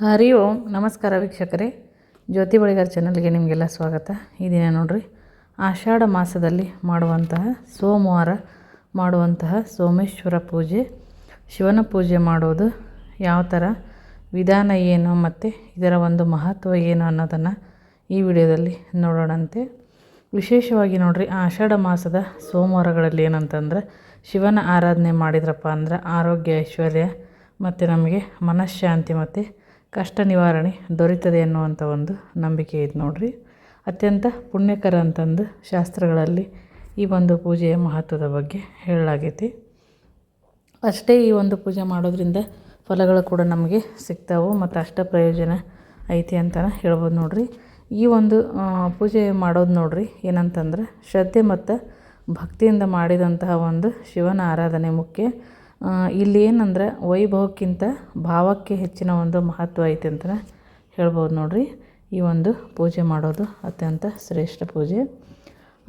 ಹರಿ ಓಂ ನಮಸ್ಕಾರ ವೀಕ್ಷಕರೇ, ಜ್ಯೋತಿ ಬಳಿಗಾರ್ ಚಾನಲ್ಗೆ ನಿಮಗೆಲ್ಲ ಸ್ವಾಗತ. ಈ ದಿನ ನೋಡ್ರಿ, ಆಷಾಢ ಮಾಸದಲ್ಲಿ ಮಾಡುವಂತಹ ಸೋಮವಾರ ಮಾಡುವಂತಹ ಸೋಮೇಶ್ವರ ಪೂಜೆ, ಶಿವನ ಪೂಜೆ ಮಾಡೋದು ಯಾವ ಥರ ವಿಧಾನ ಏನು ಮತ್ತು ಇದರ ಒಂದು ಮಹತ್ವ ಏನು ಅನ್ನೋದನ್ನು ಈ ವಿಡಿಯೋದಲ್ಲಿ ನೋಡೋಣಂತೆ. ವಿಶೇಷವಾಗಿ ನೋಡ್ರಿ, ಆಷಾಢ ಮಾಸದ ಸೋಮವಾರಗಳಲ್ಲಿ ಏನಂತಂದ್ರೆ ಶಿವನ ಆರಾಧನೆ ಮಾಡಿದ್ರಪ್ಪ ಅಂದ್ರೆ ಆರೋಗ್ಯ, ಐಶ್ವರ್ಯ ಮತ್ತು ನಮಗೆ ಮನಃಶಾಂತಿ ಮತ್ತು ಕಷ್ಟ ನಿವಾರಣೆ ದೊರೀತದೆ ಅನ್ನುವಂಥ ಒಂದು ನಂಬಿಕೆ ಇದೆ ನೋಡ್ರಿ. ಅತ್ಯಂತ ಪುಣ್ಯಕರ ಅಂತಂದು ಶಾಸ್ತ್ರಗಳಲ್ಲಿ ಈ ಒಂದು ಪೂಜೆಯ ಮಹತ್ವದ ಬಗ್ಗೆ ಹೇಳಲಾಗೈತಿ. ಅಷ್ಟೇ ಈ ಒಂದು ಪೂಜೆ ಮಾಡೋದ್ರಿಂದ ಫಲಗಳು ಕೂಡ ನಮಗೆ ಸಿಗ್ತಾವೆ ಮತ್ತು ಅಷ್ಟ ಪ್ರಯೋಜನ ಐತಿ ಅಂತಲೇ ಹೇಳ್ಬೋದು ನೋಡ್ರಿ. ಈ ಒಂದು ಪೂಜೆ ಮಾಡೋದು ನೋಡ್ರಿ ಏನಂತಂದ್ರೆ ಶ್ರದ್ಧೆ ಮತ್ತು ಭಕ್ತಿಯಿಂದ ಮಾಡಿದಂತಹ ಒಂದು ಶಿವನ ಆರಾಧನೆ ಮುಖ್ಯ. ಇಲ್ಲಿ ಏನಂದ್ರೆ ವೈಭವಕ್ಕಿಂತ ಭಾವಕ್ಕೆ ಹೆಚ್ಚಿನ ಒಂದು ಮಹತ್ವ ಐತಿ ಅಂತಲೇ ಹೇಳ್ಬೋದು ನೋಡ್ರಿ. ಈ ಒಂದು ಪೂಜೆ ಮಾಡೋದು ಅತ್ಯಂತ ಶ್ರೇಷ್ಠ ಪೂಜೆ.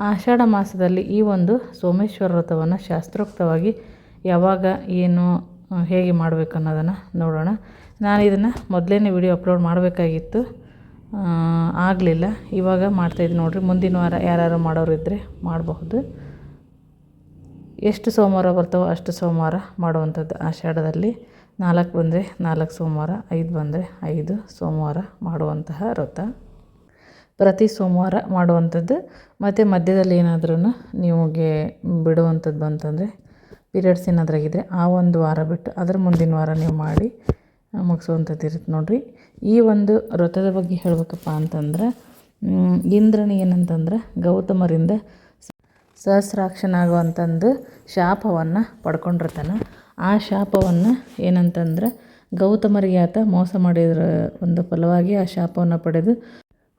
ಆಷಾಢ ಮಾಸದಲ್ಲಿ ಈ ಒಂದು ಸೋಮೇಶ್ವರ ವ್ರತವನ್ನು ಶಾಸ್ತ್ರೋಕ್ತವಾಗಿ ಯಾವಾಗ ಏನು ಹೇಗೆ ಮಾಡಬೇಕು ಅನ್ನೋದನ್ನು ನೋಡೋಣ. ನಾನು ಇದನ್ನು ಮೊದಲನೇ ವಿಡಿಯೋ ಅಪ್ಲೋಡ್ ಮಾಡಬೇಕಾಗಿತ್ತು, ಆಗಲಿಲ್ಲ. ಇವಾಗ ಮಾಡ್ತಾಯಿದ್ದೀನಿ ನೋಡಿರಿ. ಮುಂದಿನ ವಾರ ಯಾರು ಮಾಡೋರು ಇದ್ದರೆ ಮಾಡಬಹುದು. ಎಷ್ಟು ಸೋಮವಾರ ಬರ್ತಾವೋ ಅಷ್ಟು ಸೋಮವಾರ ಮಾಡುವಂಥದ್ದು. ಆಷಾಢದಲ್ಲಿ 4 ಬಂದರೆ 4 ಸೋಮವಾರ, 5 ಬಂದರೆ 5 ಸೋಮವಾರ ಮಾಡುವಂತಹ ವ್ರತ. ಪ್ರತಿ ಸೋಮವಾರ ಮಾಡುವಂಥದ್ದು. ಮತ್ತು ಮಧ್ಯದಲ್ಲಿ ಏನಾದ್ರೂ ನಿಮಗೆ ಬಿಡುವಂಥದ್ದು ಬಂತಂದರೆ, ಪೀರಿಯಡ್ಸ್ ಏನಾದ್ರಾಗಿದ್ದರೆ ಆ ಒಂದು ವಾರ ಬಿಟ್ಟು ಅದರ ಮುಂದಿನ ವಾರ ನೀವು ಮಾಡಿ ಮುಗಿಸುವಂಥದ್ದು ಇರುತ್ತೆ ನೋಡಿರಿ. ಈ ಒಂದು ವ್ರತದ ಬಗ್ಗೆ ಹೇಳಬೇಕಪ್ಪ ಅಂತಂದ್ರೆ, ಇಂದ್ರನ ಏನಂತಂದ್ರೆ ಗೌತಮರಿಂದ ಸಹಸ್ರಾಕ್ಷನಾಗುವಂತಂದು ಶಾಪವನ್ನು ಪಡ್ಕೊಂಡಿರ್ತಾನೆ. ಆ ಶಾಪವನ್ನು ಏನಂತಂದ್ರೆ ಗೌತಮರಿಗೆ ಆತ ಮೋಸ ಮಾಡಿದ್ರ ಒಂದು ಫಲವಾಗಿ ಆ ಶಾಪವನ್ನು ಪಡೆದು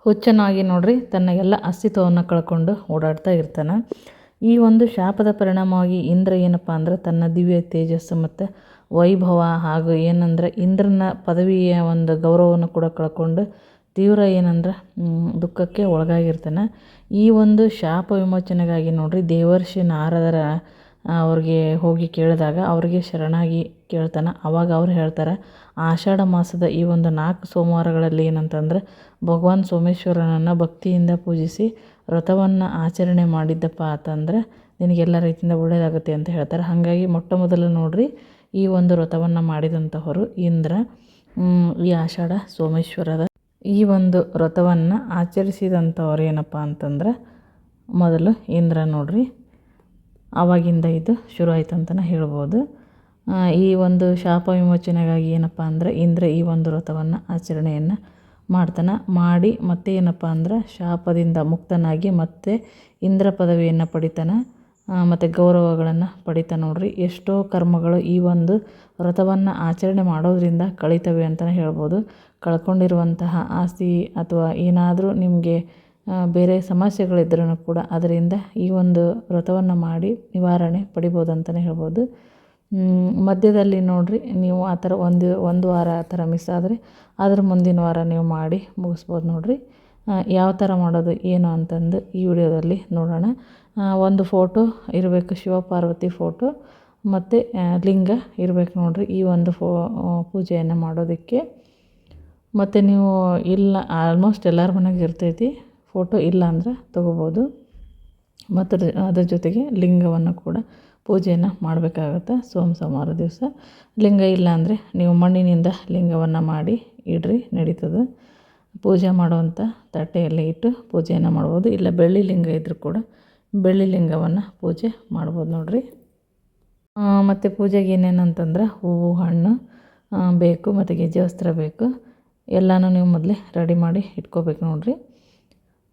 ಹುಚ್ಚನಾಗಿ ನೋಡ್ರಿ ತನ್ನ ಎಲ್ಲ ಅಸ್ತಿತ್ವವನ್ನು ಕಳ್ಕೊಂಡು ಓಡಾಡ್ತಾ ಇರ್ತಾನೆ. ಈ ಒಂದು ಶಾಪದ ಪರಿಣಾಮವಾಗಿ ಇಂದ್ರ ಏನಪ್ಪ ಅಂದ್ರೆ ತನ್ನ ದಿವ್ಯ ತೇಜಸ್ಸು ಮತ್ತು ವೈಭವ ಹಾಗೂ ಏನಂದ್ರೆ ಇಂದ್ರನ ಪದವಿಯ ಒಂದು ಗೌರವವನ್ನು ಕೂಡ ಕಳ್ಕೊಂಡು ತೀವ್ರ ಏನಂದ್ರೆ ದುಃಖಕ್ಕೆ ಒಳಗಾಗಿರ್ತಾನೆ. ಈ ಒಂದು ಶಾಪ ವಿಮೋಚನೆಗಾಗಿ ನೋಡ್ರಿ ದೇವರ್ಷಿ ನಾರದರ ಅವ್ರಿಗೆ ಹೋಗಿ ಕೇಳಿದಾಗ ಅವ್ರಿಗೆ ಶರಣಾಗಿ ಕೇಳ್ತಾನೆ. ಆವಾಗ ಅವ್ರು ಹೇಳ್ತಾರೆ, ಆಷಾಢ ಮಾಸದ ಈ ಒಂದು 4 ಸೋಮವಾರಗಳಲ್ಲಿ ಏನಂತಂದ್ರೆ ಭಗವಾನ್ ಸೋಮೇಶ್ವರನನ್ನು ಭಕ್ತಿಯಿಂದ ಪೂಜಿಸಿ ವ್ರತವನ್ನು ಆಚರಣೆ ಮಾಡಿದ್ದಪ್ಪ ಅಂತಂದ್ರೆ ನಿನಗೆಲ್ಲ ರೀತಿಯಿಂದ ಒಳ್ಳೆಯದಾಗುತ್ತೆ ಅಂತ ಹೇಳ್ತಾರೆ. ಹಾಗಾಗಿ ಮೊಟ್ಟ ಮೊದಲು ನೋಡ್ರಿ ಈ ಒಂದು ವ್ರತವನ್ನು ಮಾಡಿದಂಥವರು ಇಂದ್ರ. ಈ ಆಷಾಢ ಸೋಮೇಶ್ವರದ ಈ ಒಂದು ವ್ರತವನ್ನು ಆಚರಿಸಿದಂಥವ್ರು ಏನಪ್ಪ ಅಂತಂದ್ರೆ ಮೊದಲು ಇಂದ್ರ ನೋಡ್ರಿ. ಆವಾಗಿಂದ ಇದು ಶುರು ಆಯ್ತು ಅಂತಲೇ ಹೇಳ್ಬೋದು. ಈ ಒಂದು ಶಾಪ ವಿಮೋಚನೆಗಾಗಿ ಏನಪ್ಪ ಅಂದರೆ ಇಂದ್ರ ಈ ಒಂದು ವ್ರತವನ್ನು ಆಚರಣೆಯನ್ನು ಮಾಡ್ತಾನೆ. ಮಾಡಿ ಮತ್ತೆ ಏನಪ್ಪ ಅಂದ್ರೆ ಶಾಪದಿಂದ ಮುಕ್ತನಾಗಿ ಮತ್ತೆ ಇಂದ್ರ ಪದವಿಯನ್ನು ಪಡಿತಾನೆ ಮತ್ತು ಗೌರವಗಳನ್ನು ಪಡಿತಾನೆ ನೋಡ್ರಿ. ಎಷ್ಟೋ ಕರ್ಮಗಳು ಈ ಒಂದು ವ್ರತವನ್ನು ಆಚರಣೆ ಮಾಡೋದ್ರಿಂದ ಕಳೀತವೆ ಅಂತಲೇ ಹೇಳ್ಬೋದು. ಕಳ್ಕೊಂಡಿರುವಂತಹ ಆಸ್ತಿ ಅಥವಾ ಏನಾದರೂ ನಿಮಗೆ ಬೇರೆ ಸಮಸ್ಯೆಗಳಿದ್ರೂ ಕೂಡ ಅದರಿಂದ ಈ ಒಂದು ವ್ರತವನ್ನು ಮಾಡಿ ನಿವಾರಣೆ ಪಡಿಬೋದು ಅಂತಲೇ ಹೇಳ್ಬೋದು. ಮಧ್ಯದಲ್ಲಿ ನೋಡ್ರಿ ನೀವು ಆ ಥರ ಒಂದು ವಾರ ಆ ಥರ ಮಿಸ್ ಆದರೆ ಅದ್ರ ಮುಂದಿನ ವಾರ ನೀವು ಮಾಡಿ ಮುಗಿಸ್ಬೋದು ನೋಡ್ರಿ. ಯಾವ ಥರ ಮಾಡೋದು ಏನು ಅಂತಂದು ಈ ವಿಡಿಯೋದಲ್ಲಿ ನೋಡೋಣ. ಒಂದು ಫೋಟೋ ಇರಬೇಕು, ಶಿವಪಾರ್ವತಿ ಫೋಟೋ ಮತ್ತು ಲಿಂಗ ಇರಬೇಕು ನೋಡ್ರಿ ಈ ಒಂದು ಪೂಜೆಯನ್ನು ಮಾಡೋದಕ್ಕೆ. ಮತ್ತು ನೀವು ಇಲ್ಲ ಆಲ್ಮೋಸ್ಟ್ ಎಲ್ಲರ ಮನೆಗೆ ಇರ್ತೈತಿ, ಫೋಟೋ ಇಲ್ಲ ಅಂದ್ರೆ ತೊಗೋಬೋದು. ಮತ್ತು ಅದ್ರ ಜೊತೆಗೆ ಲಿಂಗವನ್ನು ಕೂಡ ಪೂಜೆಯನ್ನು ಮಾಡಬೇಕಾಗತ್ತೆ ಸೋಮವಾರ ದಿವಸ. ಲಿಂಗ ಇಲ್ಲ ಅಂದರೆ ನೀವು ಮಣ್ಣಿನಿಂದ ಲಿಂಗವನ್ನು ಮಾಡಿ ಇಡ್ರಿ, ನಡೀತದೆ. ಪೂಜೆ ಮಾಡುವಂಥ ತಟ್ಟೆಯಲ್ಲಿ ಇಟ್ಟು ಪೂಜೆಯನ್ನು ಮಾಡ್ಬೋದು. ಇಲ್ಲ ಬೆಳ್ಳಿ ಲಿಂಗ ಇದ್ದರೂ ಕೂಡ ಬೆಳ್ಳಿ ಲಿಂಗವನ್ನು ಪೂಜೆ ಮಾಡ್ಬೋದು ನೋಡ್ರಿ. ಮತ್ತು ಪೂಜೆಗೆ ಏನೇನಂತಂದ್ರೆ ಹೂವು, ಹಣ್ಣು ಬೇಕು ಮತ್ತು ಗೆಜ್ಜೆ ವಸ್ತ್ರ ಬೇಕು. ಎಲ್ಲನೂ ನೀವು ಮೊದಲೇ ರೆಡಿ ಮಾಡಿ ಇಟ್ಕೋಬೇಕು ನೋಡ್ರಿ.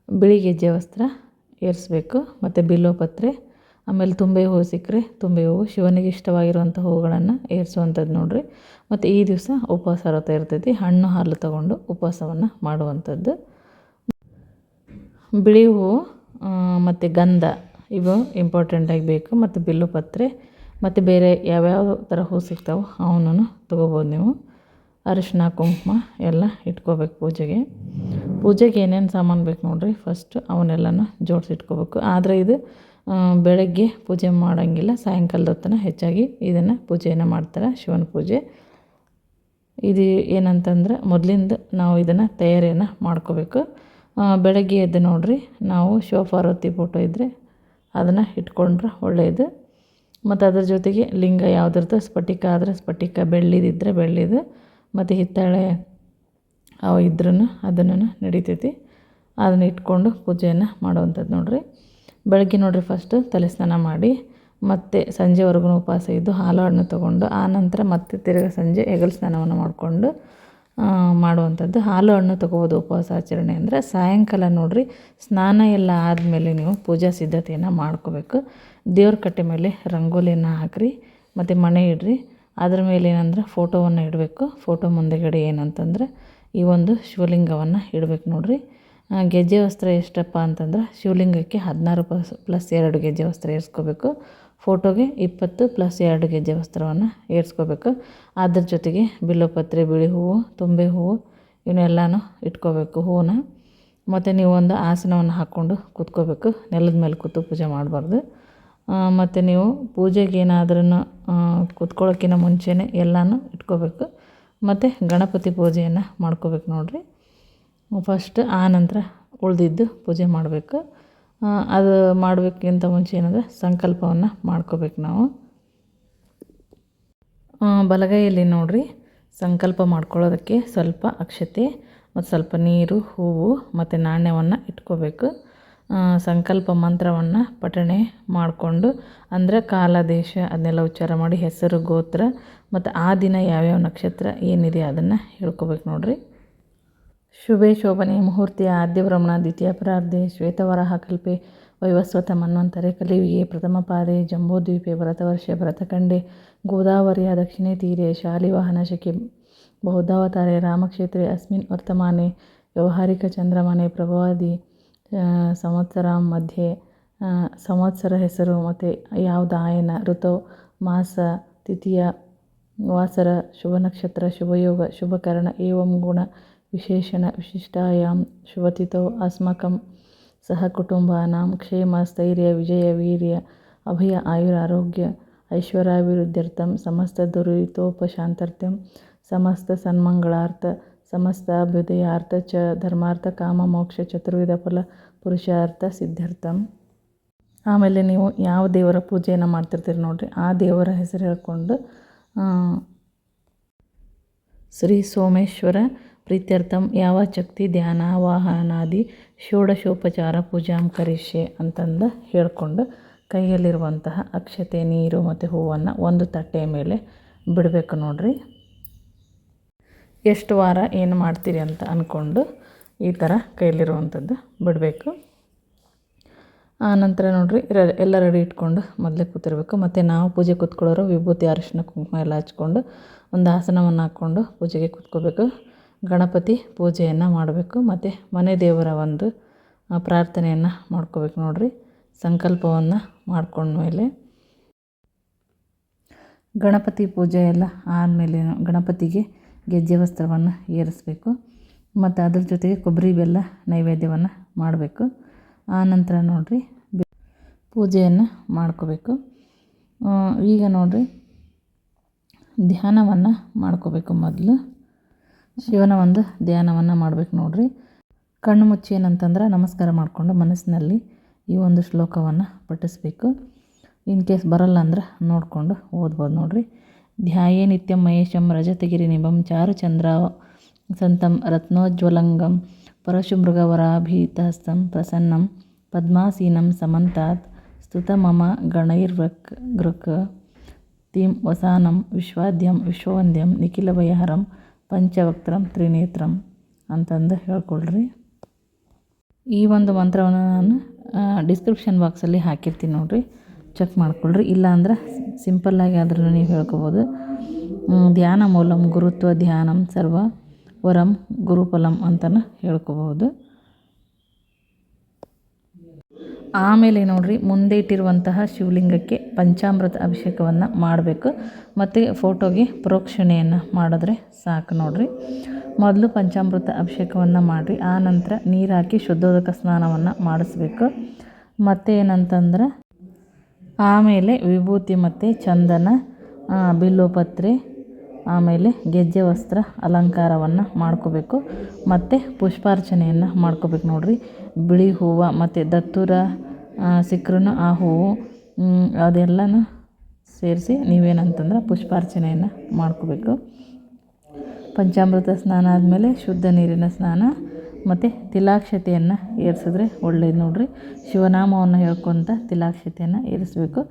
ಬಿಳಿ ಗೆಜ್ಜೆ ವಸ್ತ್ರ ಏರಿಸ್ಬೇಕು ಮತ್ತು ಬಿಲ್ವಪತ್ರೆ, ಆಮೇಲೆ ತುಂಬೆ ಹೂವು ಸಿಕ್ಕರೆ ತುಂಬೆ ಹೂವು, ಶಿವನಿಗೆ ಇಷ್ಟವಾಗಿರುವಂಥ ಹೂವುಗಳನ್ನು ಏರಿಸುವಂಥದ್ದು ನೋಡ್ರಿ. ಮತ್ತು ಈ ದಿವಸ ಉಪವಾಸ ವ್ರತ ಇರ್ತೈತಿ. ಹಣ್ಣು ಹಾಲು ತಗೊಂಡು ಉಪವಾಸವನ್ನು ಮಾಡುವಂಥದ್ದು. ಬಿಳಿ ಹೂವು ಮತ್ತು ಗಂಧ ಇವು ಇಂಪಾರ್ಟೆಂಟಾಗಿ ಬೇಕು. ಮತ್ತು ಬಿಲ್ವಪತ್ರೆ ಮತ್ತು ಬೇರೆ ಯಾವ್ಯಾವ ಥರ ಹೂ ಸಿಗ್ತಾವೋ ಅವನನ್ನು ತೊಗೋಬೋದು ನೀವು. ಅರಿಶಿನ, ಕುಂಕುಮ ಎಲ್ಲ ಇಟ್ಕೋಬೇಕು ಪೂಜೆಗೆ. ಪೂಜೆಗೆ ಏನೇನು ಸಾಮಾನು ಬೇಕು ನೋಡ್ರಿ ಫಸ್ಟ್ ಅವನ್ನೆಲ್ಲನೂ ಜೋಡಿಸಿಟ್ಕೋಬೇಕು. ಆದರೆ ಇದು ಬೆಳಗ್ಗೆ ಪೂಜೆ ಮಾಡೋಂಗಿಲ್ಲ, ಸಾಯಂಕಾಲದ ಹೊತ್ತನ ಹೆಚ್ಚಾಗಿ ಇದನ್ನು ಪೂಜೆಯನ್ನು ಮಾಡ್ತಾರೆ, ಶಿವನ ಪೂಜೆ. ಇದು ಏನಂತಂದ್ರೆ ಮೊದಲಿಂದ ನಾವು ಇದನ್ನು ತಯಾರಿಯನ್ನು ಮಾಡ್ಕೋಬೇಕು. ಬೆಳಗ್ಗೆ ಎದ್ದು ನೋಡಿರಿ ನಾವು ಶಿವಪಾರ್ವತಿ ಫೋಟೋ ಇದ್ದರೆ ಅದನ್ನು ಇಟ್ಕೊಂಡ್ರೆ ಒಳ್ಳೆಯದು. ಮತ್ತು ಅದ್ರ ಜೊತೆಗೆ ಲಿಂಗ ಯಾವುದಿರ್ತದೆ, ಸ್ಫಟಿಕ ಆದರೆ ಸ್ಫಟಿಕ, ಬೆಳ್ಳಿದಿದ್ದರೆ ಬೆಳ್ಳಿದು, ಮತ್ತು ಹಿತ್ತಾಳೆ ಅವು ಇದ್ರೂ ಅದನ್ನು ನಡಿತೈತಿ. ಅದನ್ನು ಇಟ್ಕೊಂಡು ಪೂಜೆಯನ್ನು ಮಾಡುವಂಥದ್ದು ನೋಡಿರಿ. ಬೆಳಗ್ಗೆ ನೋಡಿರಿ ಫಸ್ಟು ತಲೆ ಸ್ನಾನ ಮಾಡಿ ಮತ್ತು ಸಂಜೆವರೆಗೂ ಉಪವಾಸ ಇದ್ದು ಹಾಲು ಹಣ್ಣು ತೊಗೊಂಡು ಆನಂತರ ಮತ್ತೆ ತಿರ್ಗಿ ಸಂಜೆ ಹೆಗಲು ಸ್ನಾನವನ್ನು ಮಾಡಿಕೊಂಡು ಮಾಡುವಂಥದ್ದು. ಹಾಲು ಹಣ್ಣು ತೊಗೋಬೋದು ಉಪವಾಸ ಆಚರಣೆ ಅಂದರೆ. ಸಾಯಂಕಾಲ ನೋಡಿರಿ ಸ್ನಾನ ಎಲ್ಲ ಆದಮೇಲೆ ನೀವು ಪೂಜಾ ಸಿದ್ಧತೆಯನ್ನು ಮಾಡ್ಕೋಬೇಕು. ದೇವ್ರ ಕಟ್ಟೆ ಮೇಲೆ ರಂಗೋಲಿಯನ್ನು ಹಾಕಿರಿ ಮತ್ತು ಮಣೆ ಇಡ್ರಿ. ಅದ್ರ ಮೇಲೆ ಏನಂದ್ರೆ ಫೋಟೋವನ್ನು ಇಡಬೇಕು. ಫೋಟೋ ಮುಂದೆಗಡೆ ಏನಂತಂದ್ರೆ ಈ ಒಂದು ಶಿವಲಿಂಗವನ್ನು ಇಡಬೇಕು ನೋಡಿರಿ. ಗೆಜ್ಜೆ ವಸ್ತ್ರ ಎಷ್ಟಪ್ಪ ಅಂತಂದ್ರೆ ಶಿವಲಿಂಗಕ್ಕೆ 16 + 2 ಗೆಜ್ಜೆ ವಸ್ತ್ರ ಏರಿಸ್ಕೋಬೇಕು. ಫೋಟೋಗೆ 20 + 2 ಗೆಜ್ಜೆ ವಸ್ತ್ರವನ್ನು ಏರಿಸ್ಕೋಬೇಕು. ಅದ್ರ ಜೊತೆಗೆ ಬಿಲ್ವಪತ್ರೆ, ಬಿಳಿ ಹೂವು, ತುಂಬೆ ಹೂವು ಇವನ್ನೆಲ್ಲನೂ ಇಟ್ಕೋಬೇಕು ಹೂವನ್ನ. ಮತ್ತು ನೀವು ಒಂದು ಆಸನವನ್ನು ಹಾಕ್ಕೊಂಡು ಕೂತ್ಕೋಬೇಕು. ನೆಲದ ಮೇಲೆ ಕೂತು ಪೂಜೆ ಮಾಡಬಾರ್ದು. ಮತ್ತು ನೀವು ಪೂಜೆಗೆ ಏನಾದ್ರೂ ಕೂತ್ಕೊಳ್ಳೋಕ್ಕಿಂತ ಮುಂಚೆನೇ ಎಲ್ಲನೂ ಇಟ್ಕೋಬೇಕು. ಮತ್ತು ಗಣಪತಿ ಪೂಜೆಯನ್ನು ಮಾಡ್ಕೋಬೇಕು ನೋಡಿರಿ ಫಸ್ಟ್. ಆನಂತರ ಉಳಿದಿದ್ದು ಪೂಜೆ ಮಾಡಬೇಕು. ಅದು ಮಾಡೋಕ್ಕಿಂತ ಮುಂಚೆ ಏನಂದರೆ ಸಂಕಲ್ಪವನ್ನು ಮಾಡ್ಕೋಬೇಕು ನಾವು. ಬಲಗೈಯಲ್ಲಿ ನೋಡಿರಿ ಸಂಕಲ್ಪ ಮಾಡ್ಕೊಳ್ಳೋದಕ್ಕೆ ಸ್ವಲ್ಪ ಅಕ್ಷತೆ ಮತ್ತು ಸ್ವಲ್ಪ ನೀರು, ಹೂವು ಮತ್ತು ನಾಣ್ಯವನ್ನು ಇಟ್ಕೋಬೇಕು. ಸಂಕಲ್ಪ ಮಂತ್ರವನ್ನು ಪಠಣೆ ಮಾಡಿಕೊಂಡು ಅಂದರೆ ಕಾಲ, ದೇಶ ಅದನ್ನೆಲ್ಲ ಉಚ್ಚಾರ ಮಾಡಿ ಹೆಸರು, ಗೋತ್ರ ಮತ್ತು ಆ ದಿನ ಯಾವ್ಯಾವ ನಕ್ಷತ್ರ ಏನಿದೆ ಅದನ್ನು ಹೇಳ್ಕೊಬೇಕು ನೋಡಿರಿ. ಶುಭೆ ಶೋಭನೆ ಮುಹೂರ್ತೆ ಆದ್ಯ ಬ್ರಹ್ಮಣ ದ್ವಿತೀಯ ಪ್ರಾರ್ಧೆ ಶ್ವೇತವರಾಹ ಕಲ್ಪೆ ವೈವಸ್ವತ ಮನ್ವಂತರೆ ಕಲಿಯುಗೆ ಪ್ರಥಮ ಪಾದೆ ಜಂಬೂದ್ವೀಪೆ ಭರತವರ್ಷೆ ಭರತಖಂಡೆ ಗೋದಾವರಿಯ ದಕ್ಷಿಣೆ ತೀರೆ ಶಾಲಿವಾಹನ ಶಕೆ ಬೌದ್ಧಾವತಾರೆ ರಾಮಕ್ಷೇತ್ರೆ ಅಸ್ಮಿನ್ ವರ್ತಮಾನೆ ವ್ಯಾವಹಾರಿಕ ಚಂದ್ರಮಾನೆ ಪ್ರಭವಾದಿ ಸಂವತ್ಸರ ಮಧ್ಯೆ ಸಂವತ್ಸರ ಹೆಸರು ಮತ್ತು ಯಾವುದು ಆಯನ ಋತು ಮಾಸ ತಿಥಿಯ ವಾಸರ ಶುಭ ನಕ್ಷತ್ರ ಶುಭಯೋಗ ಶುಭಕರಣ ಏವಂ ಗುಣ ವಿಶೇಷಣ ವಿಶಿಷ್ಟಾಯಾಂ ಶುಭತಿಥೌ ಅಸ್ಮಾಕಂ ಸಹ ಕುಟುಂಬಾನಾಂ ಕ್ಷೇಮ ಸ್ಥೈರ್ಯ ವಿಜಯ ವೀರ್ಯ ಅಭಯ ಆಯುರಾರೋಗ್ಯ ಐಶ್ವರ್ಯಾಭಿವೃದ್ಧ್ಯರ್ಥಂ ಸಮಸ್ತ ದುರಿತೋಪಶಾಂತ್ಯರ್ಥಂ ಸಮಸ್ತ ಸನ್ಮಂಗಳಾರ್ಥ ಸಮಸ್ತ ಅಭ್ಯುದಯಾರ್ಥ ಚ ಧರ್ಮಾರ್ಥ ಕಾಮ ಮೋಕ್ಷ ಚತುರ್ವಿಧ ಫಲ ಪುರುಷಾರ್ಥ ಸಿದ್ಧಾರ್ಥಂ. ಆಮೇಲೆ ನೀವು ಯಾವ ದೇವರ ಪೂಜೆಯನ್ನು ಮಾಡ್ತಿರ್ತೀರಿ ನೋಡಿರಿ ಆ ದೇವರ ಹೆಸರು ಹೇಳ್ಕೊಂಡು ಶ್ರೀ ಸೋಮೇಶ್ವರ ಪ್ರೀತ್ಯರ್ಥಂ ಯಾವ ಶಕ್ತಿ ಧ್ಯಾನ ವಾಹನಾದಿ ಷೋಡಶೋಪಚಾರ ಪೂಜಾಂ ಕರಿಷ್ಯೆ ಅಂತಂದು ಹೇಳ್ಕೊಂಡು ಕೈಯಲ್ಲಿರುವಂತಹ ಅಕ್ಷತೆ, ನೀರು ಮತ್ತು ಹೂವನ್ನು ಒಂದು ತಟ್ಟೆಯ ಮೇಲೆ ಬಿಡಬೇಕು ನೋಡಿರಿ. ಎಷ್ಟು ವಾರ ಏನು ಮಾಡ್ತೀರಿ ಅಂತ ಅಂದ್ಕೊಂಡು ಈ ಥರ ಕೈಯಲ್ಲಿರುವಂಥದ್ದು ಬಿಡಬೇಕು. ಆನಂತರ ನೋಡಿರಿ ಎಲ್ಲ ರೆಡಿ ಇಟ್ಕೊಂಡು ಮೊದಲೇ ಕೂತಿರ್ಬೇಕು. ಮತ್ತು ನಾವು ಪೂಜೆ ಕೂತ್ಕೊಳ್ಳೋರು ವಿಭೂತಿ ಅರಿಶಿನ ಕುಂಕುಮ ಎಲ್ಲ ಹಚ್ಕೊಂಡು ಒಂದು ಆಸನವನ್ನು ಹಾಕ್ಕೊಂಡು ಪೂಜೆಗೆ ಕೂತ್ಕೋಬೇಕು. ಗಣಪತಿ ಪೂಜೆಯನ್ನು ಮಾಡಬೇಕು. ಮತ್ತು ಮನೆ ದೇವರ ಒಂದು ಪ್ರಾರ್ಥನೆಯನ್ನು ಮಾಡ್ಕೋಬೇಕು ನೋಡಿರಿ. ಸಂಕಲ್ಪವನ್ನು ಮಾಡ್ಕೊಂಡ್ಮೇಲೆ ಗಣಪತಿ ಪೂಜೆ ಎಲ್ಲ ಆದಮೇಲೆ ಗಣಪತಿಗೆ ಗೆಜ್ಜೆ ವಸ್ತ್ರವನ್ನು ಏರಿಸಬೇಕು. ಮತ್ತು ಅದ್ರ ಜೊತೆಗೆ ಕೊಬ್ಬರಿ ಬೆಲ್ಲ ನೈವೇದ್ಯವನ್ನು ಮಾಡಬೇಕು. ಆನಂತರ ನೋಡಿರಿ ಪೂಜೆಯನ್ನು ಮಾಡ್ಕೋಬೇಕು. ಈಗ ನೋಡಿರಿ ಧ್ಯಾನವನ್ನು ಮಾಡ್ಕೋಬೇಕು. ಮೊದಲು ಶಿವನ ಒಂದು ಧ್ಯಾನವನ್ನು ಮಾಡಬೇಕು ನೋಡಿರಿ. ಕಣ್ಣು ಮುಚ್ಚಿ ಏನಂತಂದ್ರೆ ನಮಸ್ಕಾರ ಮಾಡಿಕೊಂಡು ಮನಸ್ಸಿನಲ್ಲಿ ಈ ಒಂದು ಶ್ಲೋಕವನ್ನು ಪಠಿಸ್ಬೇಕು. ಇನ್ ಕೇಸ್ ಬರಲ್ಲ ಅಂದ್ರೆ ನೋಡಿಕೊಂಡು ಓದ್ಬೋದು ನೋಡಿರಿ. ಧ್ಯಾಯೇ ನಿತ್ಯಂ ಮಹೇಶಂ ರಜತಗಿರಿ ನಿಭಂ ಚಾರುಚಂದ್ರ ಸಂತಂ ರತ್ನೋಜ್ವಲಂಗಂ ಪರಶುಮೃಗವರಾಭೀತಹಸ್ತಂ ಪ್ರಸನ್ನಂ ಪದ್ಮಾಸೀನಂ ಸಮಂತಾತ್ ಸ್ತುತ ಮಮ ಗಣೈರ್ವೃಕ್ ತೀಂ ವಸಾನಂ ವಿಶ್ವಾದ್ಯಂ ವಿಶ್ವವಂದ್ಯಂ ನಿಖಿಲಭಯಹರಂ ಪಂಚವಕ್ತ್ರಂ ತ್ರಿನೇತ್ರಂ ಅಂತಂದು ಹೇಳ್ಕೊಳ್ರಿ. ಈ ಒಂದು ಮಂತ್ರವನ್ನು ನಾನು ಡಿಸ್ಕ್ರಿಪ್ಷನ್ ಬಾಕ್ಸಲ್ಲಿ ಹಾಕಿರ್ತೀನಿ ನೋಡಿರಿ, ಚೆಕ್ ಮಾಡ್ಕೊಳ್ರಿ. ಇಲ್ಲಾಂದ್ರೆ ಸಿಂಪಲ್ಲಾಗಿ ಆದ್ರೂ ನೀವು ಹೇಳ್ಕೊಬೋದು. ಧ್ಯಾನ ಮೂಲಂ ಗುರುತ್ವ ಧ್ಯಾನಂ ಸರ್ವ ವರಂ ಗುರುಫಲಂ ಅಂತಲೂ ಹೇಳ್ಕೊಬೋದು. ಆಮೇಲೆ ನೋಡಿರಿ ಮುಂದೆ ಇಟ್ಟಿರುವಂತಹ ಶಿವಲಿಂಗಕ್ಕೆ ಪಂಚಾಮೃತ ಅಭಿಷೇಕವನ್ನು ಮಾಡಬೇಕು. ಮತ್ತು ಫೋಟೋಗೆ ಪ್ರೋಕ್ಷಣೆಯನ್ನು ಮಾಡಿದ್ರೆ ಸಾಕು ನೋಡಿರಿ. ಮೊದಲು ಪಂಚಾಮೃತ ಅಭಿಷೇಕವನ್ನು ಮಾಡಿರಿ. ಆ ನಂತರ ನೀರು ಹಾಕಿ ಶುದ್ಧೋದಕ ಸ್ನಾನವನ್ನು ಮಾಡಿಸ್ಬೇಕು. ಮತ್ತು ಏನಂತಂದ್ರೆ ಆಮೇಲೆ ವಿಭೂತಿ ಮತ್ತು ಚಂದನ, ಬಿಲ್ವಪತ್ರೆ, ಆಮೇಲೆ ಗೆಜ್ಜೆ ವಸ್ತ್ರ ಅಲಂಕಾರವನ್ನು ಮಾಡ್ಕೋಬೇಕು ಮತ್ತು ಪುಷ್ಪಾರ್ಚನೆಯನ್ನು ಮಾಡ್ಕೋಬೇಕು ನೋಡಿರಿ. ಬಿಳಿ ಹೂವು ಮತ್ತು ದತ್ತೂರ ಸಿಕ್ಕರೂ ಆ ಹೂವು ಅದೆಲ್ಲನೂ ಸೇರಿಸಿ ನೀವೇನಂತಂದ್ರೆ ಪುಷ್ಪಾರ್ಚನೆಯನ್ನು ಮಾಡ್ಕೋಬೇಕು. ಪಂಚಾಮೃತ ಸ್ನಾನ ಆದಮೇಲೆ ಶುದ್ಧ ನೀರಿನ ಸ್ನಾನ ಮತ್ತು ತಿಲಾಕ್ಷತೆಯನ್ನು ಏರಿಸಿದ್ರೆ ಒಳ್ಳೇದು ನೋಡಿರಿ. ಶಿವನಾಮವನ್ನು ಹೇಳ್ಕೊತ ತಿಲಾಕ್ಷತೆಯನ್ನು ಏರಿಸಬೇಕು.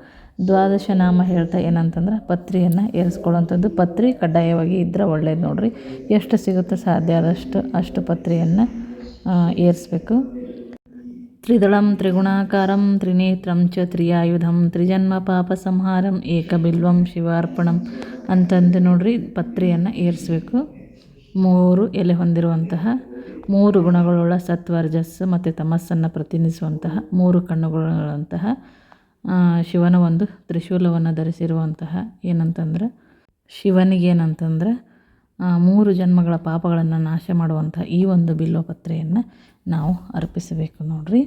ದ್ವಾದಶ ನಾಮ ಹೇಳ್ತಾ ಏನಂತಂದ್ರೆ ಪತ್ರಿಯನ್ನು ಏರಿಸ್ಕೊಳ್ಳೋವಂಥದ್ದು. ಪತ್ರಿ ಕಡ್ಡಾಯವಾಗಿ ಇದ್ದರೆ ಒಳ್ಳೇದು ನೋಡಿರಿ. ಎಷ್ಟು ಸಿಗುತ್ತೋ ಸಾಧ್ಯ ಆದಷ್ಟು ಅಷ್ಟು ಪತ್ರಿಯನ್ನು ಏರಿಸಬೇಕು. ತ್ರಿದಳಂ ತ್ರಿಗುಣಾಕಾರಂ ತ್ರಿನೇತ್ರಂ ಚ ತ್ರಿಯಾಯುಧಂ ತ್ರಿಜನ್ಮ ಪಾಪ ಸಂಹಾರಂ ಏಕಬಿಲ್ವಂ ಶಿವಾರ್ಪಣಂ ಅಂತಂದು ನೋಡಿರಿ ಪತ್ರಿಯನ್ನು ಏರಿಸಬೇಕು. 3 ಎಲೆ ಹೊಂದಿರುವಂತಹ 3 ಗುಣಗಳುಳ್ಳ ಸತ್ವರ್ಜಸ್ಸು ಮತ್ತು ತಮಸ್ಸನ್ನು ಪ್ರತಿನಿಧಿಸುವಂತಹ 3 ಕಣ್ಣುಗಳುಳ್ಳಂತಹ ಶಿವನ ಒಂದು ತ್ರಿಶೂಲವನ್ನು ಧರಿಸಿರುವಂತಹ ಏನಂತಂದ್ರೆ ಶಿವನಿಗೇನಂತಂದ್ರೆ 3 ಜನ್ಮಗಳ ಪಾಪಗಳನ್ನು ನಾಶ ಮಾಡುವಂಥ ಈ ಒಂದು ಬಿಲ್ವಪತ್ರೆಯನ್ನು ನಾವು ಅರ್ಪಿಸಬೇಕು ನೋಡಿರಿ.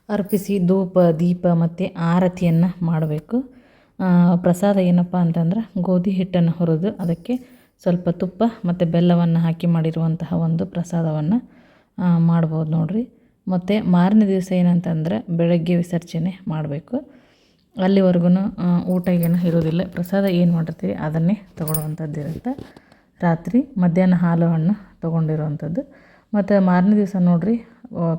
ಅರ್ಪಿಸಿ ಧೂಪ ದೀಪ ಮತ್ತು ಆರತಿಯನ್ನು ಮಾಡಬೇಕು. ಪ್ರಸಾದ ಏನಪ್ಪ ಅಂತಂದ್ರೆ ಗೋಧಿ ಹಿಟ್ಟನ್ನು ಹುರಿದು ಅದಕ್ಕೆ ಸ್ವಲ್ಪ ತುಪ್ಪ ಮತ್ತು ಬೆಲ್ಲವನ್ನು ಹಾಕಿ ಮಾಡಿರುವಂತಹ ಒಂದು ಪ್ರಸಾದವನ್ನು ಮಾಡ್ಬೋದು ನೋಡಿರಿ. ಮತ್ತು ಮಾರನೇ ದಿವಸ ಏನಂತಂದ್ರೆ ಬೆಳಗ್ಗೆ ವಿಸರ್ಜನೆ ಮಾಡಬೇಕು. ಅಲ್ಲಿವರೆಗೂ ಊಟ ಏನು ಇರೋದಿಲ್ಲ. ಪ್ರಸಾದ ಏನು ಮಾಡಿರ್ತೀವಿ ಅದನ್ನೇ ತೊಗೊಳ್ಳುವಂಥದ್ದು ಇರುತ್ತೆ. ರಾತ್ರಿ ಮಧ್ಯಾಹ್ನ ಹಾಲು ಹಣ್ಣು ತೊಗೊಂಡಿರುವಂಥದ್ದು. ಮತ್ತು ಮಾರನೇ ದಿವಸ ನೋಡಿರಿ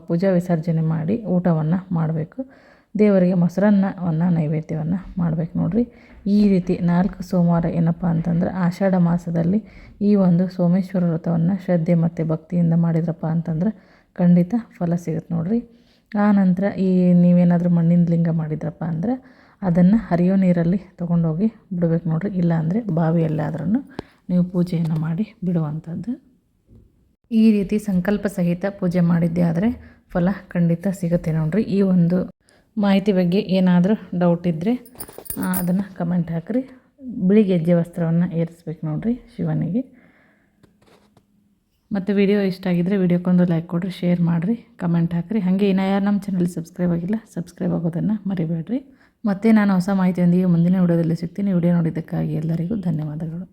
ಪೂಜಾ ವಿಸರ್ಜನೆ ಮಾಡಿ ಊಟವನ್ನು ಮಾಡಬೇಕು. ದೇವರಿಗೆ ಮೊಸರನ್ನವನ್ನು ನೈವೇದ್ಯವನ್ನು ಮಾಡಬೇಕು ನೋಡಿರಿ. ಈ ರೀತಿ 4 ಸೋಮವಾರ ಏನಪ್ಪ ಅಂತಂದ್ರೆ ಆಷಾಢ ಮಾಸದಲ್ಲಿ ಈ ಒಂದು ಸೋಮೇಶ್ವರ ವ್ರತವನ್ನು ಶ್ರದ್ಧೆ ಮತ್ತು ಭಕ್ತಿಯಿಂದ ಮಾಡಿದ್ರಪ್ಪ ಅಂತಂದ್ರೆ ಖಂಡಿತ ಫಲ ಸಿಗುತ್ತೆ ನೋಡಿರಿ. ಆನಂತರ ನೀವೇನಾದರೂ ಮಣ್ಣಿನ ಲಿಂಗ ಮಾಡಿದ್ರಪ್ಪ ಅಂದ್ರೆ ಅದನ್ನು ಹರಿಯೋ ನೀರಲ್ಲಿ ತೊಗೊಂಡೋಗಿ ಬಿಡಬೇಕು ನೋಡಿರಿ. ಇಲ್ಲಾಂದರೆ ಬಾವಿಯಲ್ಲಾದ್ರೂ ನೀವು ಪೂಜೆಯನ್ನು ಮಾಡಿ ಬಿಡುವಂಥದ್ದು. ಈ ರೀತಿ ಸಂಕಲ್ಪ ಸಹಿತ ಪೂಜೆ ಮಾಡಿದ್ದೇ ಆದರೆ ಫಲ ಖಂಡಿತ ಸಿಗುತ್ತೆ ನೋಡಿರಿ. ಈ ಒಂದು ಮಾಹಿತಿ ಬಗ್ಗೆ ಏನಾದರೂ ಡೌಟ್ ಇದ್ದರೆ ಅದನ್ನು ಕಮೆಂಟ್ ಹಾಕಿರಿ. ಬಿಳಿ ಗೆಜ್ಜೆ ವಸ್ತ್ರವನ್ನು ಏರಿಸ್ಬೇಕು ನೋಡಿರಿ ಶಿವನಿಗೆ. ಮತ್ತು ವಿಡಿಯೋ ಇಷ್ಟ ಆಗಿದ್ದರೆ ವಿಡಿಯೋಕ್ಕೊಂದು ಲೈಕ್ ಕೊಡಿರಿ, ಶೇರ್ ಮಾಡಿರಿ, ಕಮೆಂಟ್ ಹಾಕಿರಿ. ಹಾಗೆ ಇನ್ನು ಯಾರು ನಮ್ಮ ಚಾನಲ್ ಸಬ್ಸ್ಕ್ರೈಬ್ ಆಗಿಲ್ಲ ಸಬ್ಸ್ಕ್ರೈಬ್ ಆಗೋದನ್ನು ಮರಿಬೇಡ್ರಿ. ಮತ್ತು ನಾನು ಹೊಸ ಮಾಹಿತಿಯೊಂದಿಗೆ ಮುಂದಿನ ವಿಡಿಯೋದಲ್ಲಿ ಸಿಗ್ತೀನಿ. ವಿಡಿಯೋ ನೋಡಿದ್ದಕ್ಕಾಗಿ ಎಲ್ಲರಿಗೂ ಧನ್ಯವಾದಗಳು.